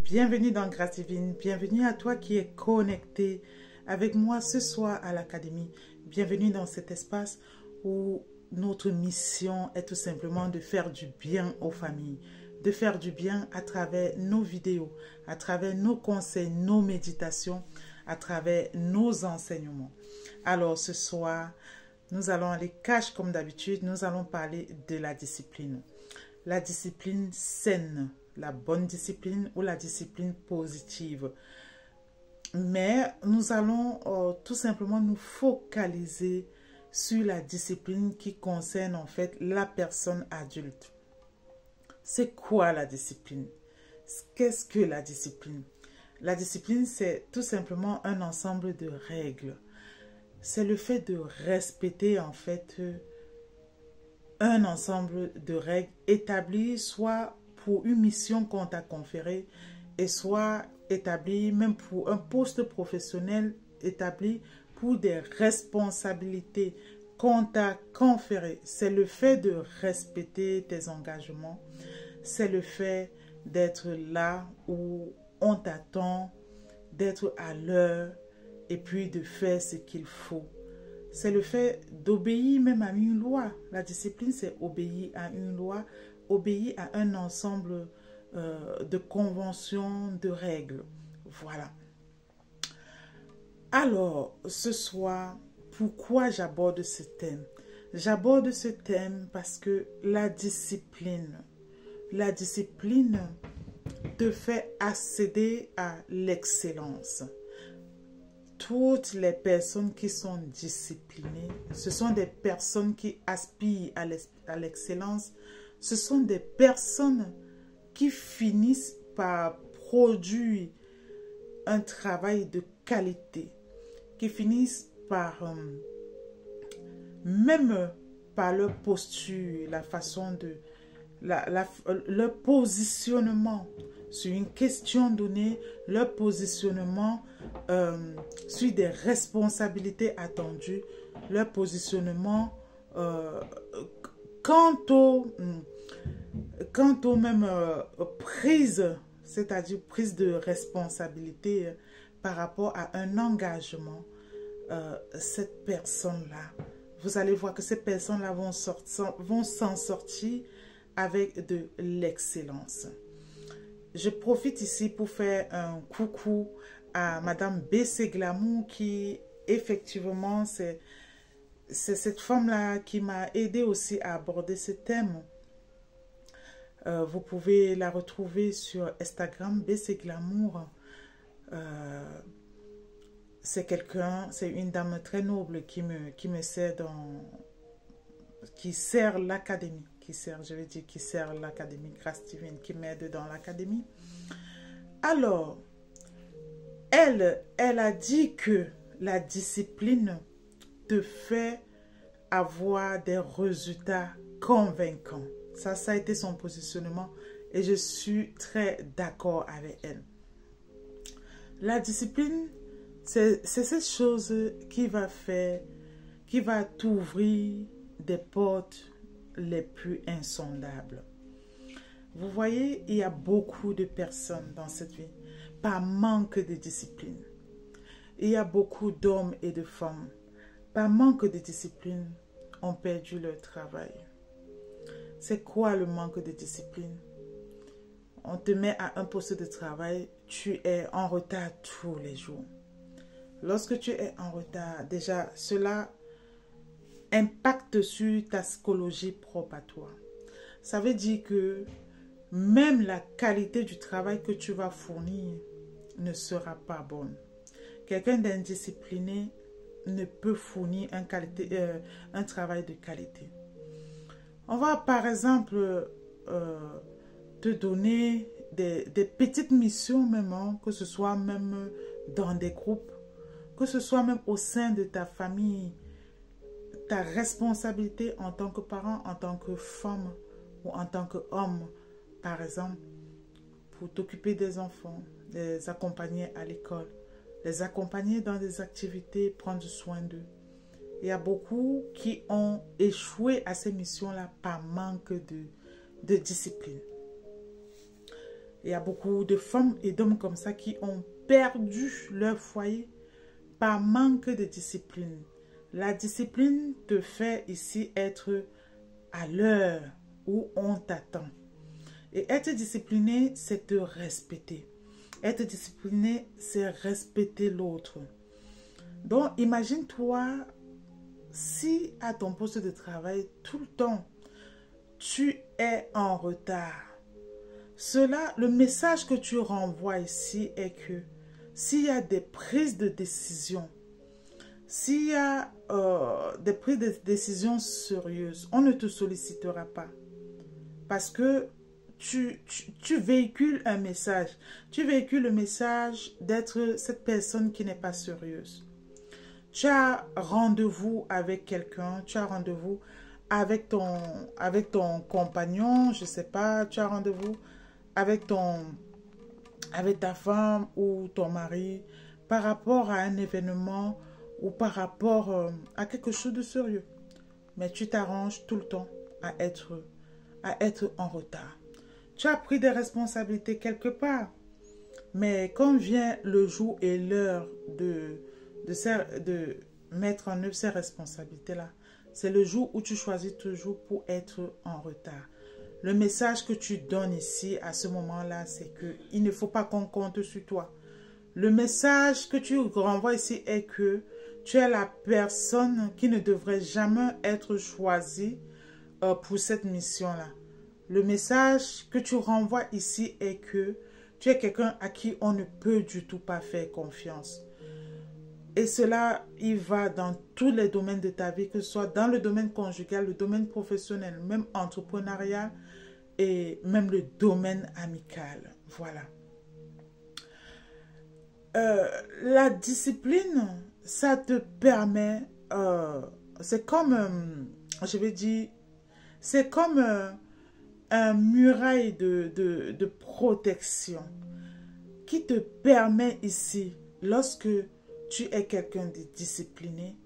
Bienvenue dans Grâce Divine, bienvenue à toi qui es connecté avec moi ce soir à l'Académie. Bienvenue dans cet espace où notre mission est tout simplement de faire du bien aux familles, de faire du bien à travers nos vidéos, à travers nos conseils, nos méditations, à travers nos enseignements. Alors ce soir, nous allons aller cash comme d'habitude, nous allons parler de la discipline. La discipline saine, la bonne discipline ou la discipline positive. Mais nous allons tout simplement nous focaliser sur la discipline qui concerne en fait la personne adulte. C'est quoi la discipline? Qu'est-ce que la discipline? La discipline, c'est tout simplement un ensemble de règles. C'est le fait de respecter en fait un ensemble de règles établies soit pour une mission qu'on t'a conférée et soit établies même pour un poste professionnel établi pour des responsabilités qu'on t'a conférées. C'est le fait de respecter tes engagements. C'est le fait d'être là où on t'attend, d'être à l'heure et puis de faire ce qu'il faut. C'est le fait d'obéir même à une loi. La discipline, c'est obéir à une loi, obéir à un ensemble de conventions, de règles. Voilà. Alors, ce soir, pourquoi j'aborde ce thème? J'aborde ce thème parce que la discipline te fait accéder à l'excellence. Toutes les personnes qui sont disciplinées, ce sont des personnes qui aspirent à l'excellence. Ce sont des personnes qui finissent par produire un travail de qualité, qui finissent par, même par leur posture, la façon de, leur positionnement sur une question donnée, leur positionnement sur des responsabilités attendues, leur positionnement quant aux même prise, c'est-à-dire prise de responsabilité par rapport à un engagement, cette personne-là, vous allez voir que ces personnes-là vont s'en sortir avec de l'excellence. Je profite ici pour faire un coucou à Madame B.C. Glamour qui, effectivement, c'est cette femme-là qui m'a aidé aussi à aborder ce thème. Vous pouvez la retrouver sur Instagram, B.C. Glamour. C'est une dame très noble qui me sert qui sert l'Académie. Qui sert l'Académie Grâce Divine, qui m'aide dans l'Académie. Alors, elle a dit que la discipline te fait avoir des résultats convaincants. Ça a été son positionnement et je suis très d'accord avec elle. La discipline, c'est cette chose qui va t'ouvrir des portes les plus insondables. Vous voyez, il y a beaucoup de personnes dans cette vie, par manque de discipline. Il y a beaucoup d'hommes et de femmes, par manque de discipline, ont perdu leur travail. C'est quoi le manque de discipline? On te met à un poste de travail, tu es en retard tous les jours. Lorsque tu es en retard, déjà, cela impacte sur ta psychologie propre à toi. Ça veut dire que même la qualité du travail que tu vas fournir ne sera pas bonne. Quelqu'un d'indiscipliné ne peut fournir un travail de qualité. On va par exemple te donner des petites missions même, hein, que ce soit même dans des groupes, que ce soit même au sein de ta famille. Ta responsabilité en tant que parent, en tant que femme ou en tant qu'homme, par exemple, pour t'occuper des enfants, les accompagner à l'école, les accompagner dans des activités, prendre soin d'eux. Il y a beaucoup qui ont échoué à ces missions-là par manque de discipline. Il y a beaucoup de femmes et d'hommes comme ça qui ont perdu leur foyer par manque de discipline. La discipline te fait ici être à l'heure où on t'attend. Et être discipliné, c'est te respecter. Être discipliné, c'est respecter l'autre. Donc, imagine-toi si à ton poste de travail, tout le temps, tu es en retard. Cela, le message que tu renvoies ici est que s'il y a des prises de décision, s'il y a des prises de décision sérieuses, on ne te sollicitera pas. Parce que tu véhicules un message. Tu véhicules le message d'être cette personne qui n'est pas sérieuse. Tu as rendez-vous avec quelqu'un, tu as rendez-vous avec ton compagnon, je ne sais pas, tu as rendez-vous avec ta femme ou ton mari par rapport à un événement ou par rapport à quelque chose de sérieux. Mais tu t'arranges tout le temps à être en retard. Tu as pris des responsabilités quelque part. Mais quand vient le jour et l'heure de mettre en œuvre ces responsabilités-là, c'est le jour où tu choisis toujours pour être en retard. Le message que tu donnes ici, à ce moment-là, c'est qu'il ne faut pas qu'on compte sur toi. Le message que tu renvoies ici est que tu es la personne qui ne devrait jamais être choisie pour cette mission-là. Le message que tu renvoies ici est que tu es quelqu'un à qui on ne peut du tout pas faire confiance. Et cela, il va dans tous les domaines de ta vie, que ce soit dans le domaine conjugal, le domaine professionnel, même entrepreneurial et même le domaine amical. Voilà. La discipline, ça te permet, c'est comme, je vais dire, c'est comme un muraille de protection qui te permet ici, lorsque tu es quelqu'un de discipliné,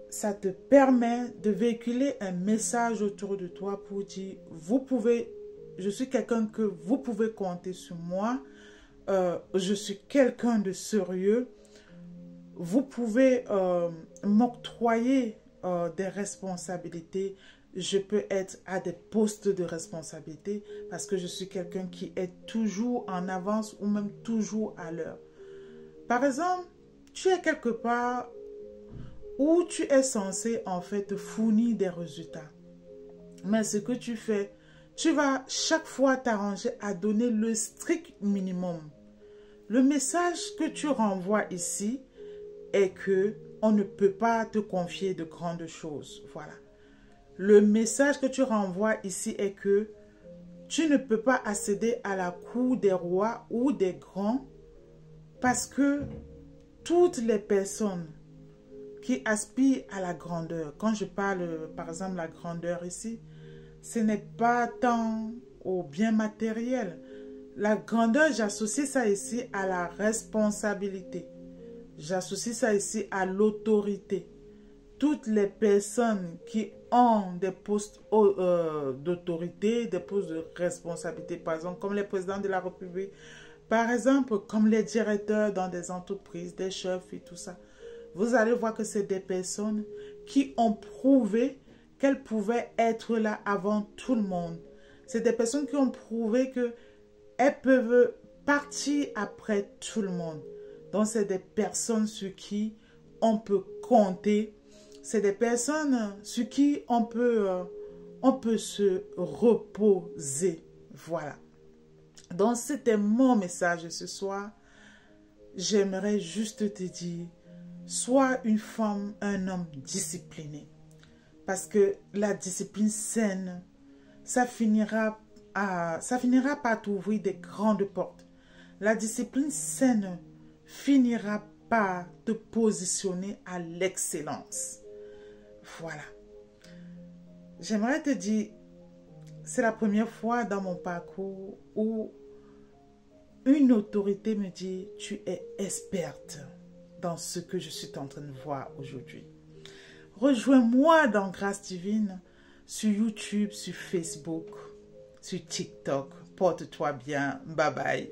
ça te permet de véhiculer un message autour de toi pour dire, je suis quelqu'un que vous pouvez compter sur moi, je suis quelqu'un de sérieux, vous pouvez m'octroyer des responsabilités, je peux être à des postes de responsabilité parce que je suis quelqu'un qui est toujours en avance ou même toujours à l'heure. Par exemple, tu es quelque part où tu es censé en fait fournir des résultats. Mais ce que tu fais, tu vas chaque fois t'arranger à donner le strict minimum. Le message que tu renvoies ici est que on ne peut pas te confier de grandes choses. Voilà. Le message que tu renvoies ici est que tu ne peux pas accéder à la cour des rois ou des grands parce que toutes les personnes qui aspirent à la grandeur, quand je parle par exemple de la grandeur ici, ce n'est pas tant au bien matériel. La grandeur, j'associe ça ici à la responsabilité. J'associe ça ici à l'autorité. Toutes les personnes qui ont des postes d'autorité, des postes de responsabilité, par exemple, comme les présidents de la République, par exemple, comme les directeurs dans des entreprises, des chefs et tout ça, vous allez voir que c'est des personnes qui ont prouvé qu'elles pouvaient être là avant tout le monde. C'est des personnes qui ont prouvé qu'elles peuvent partir après tout le monde. Donc, c'est des personnes sur qui on peut compter. C'est des personnes sur qui on peut se reposer. Voilà. Donc, c'était mon message ce soir. J'aimerais juste te dire, sois une femme, un homme discipliné. Parce que la discipline saine, ça finira par t'ouvrir des grandes portes. La discipline saine finira par te positionner à l'excellence. Voilà. J'aimerais te dire, c'est la première fois dans mon parcours où une autorité me dit, tu es experte dans ce que je suis en train de voir aujourd'hui. Rejoins-moi dans Grâce Divine sur YouTube, sur Facebook, sur TikTok. Porte-toi bien. Bye bye.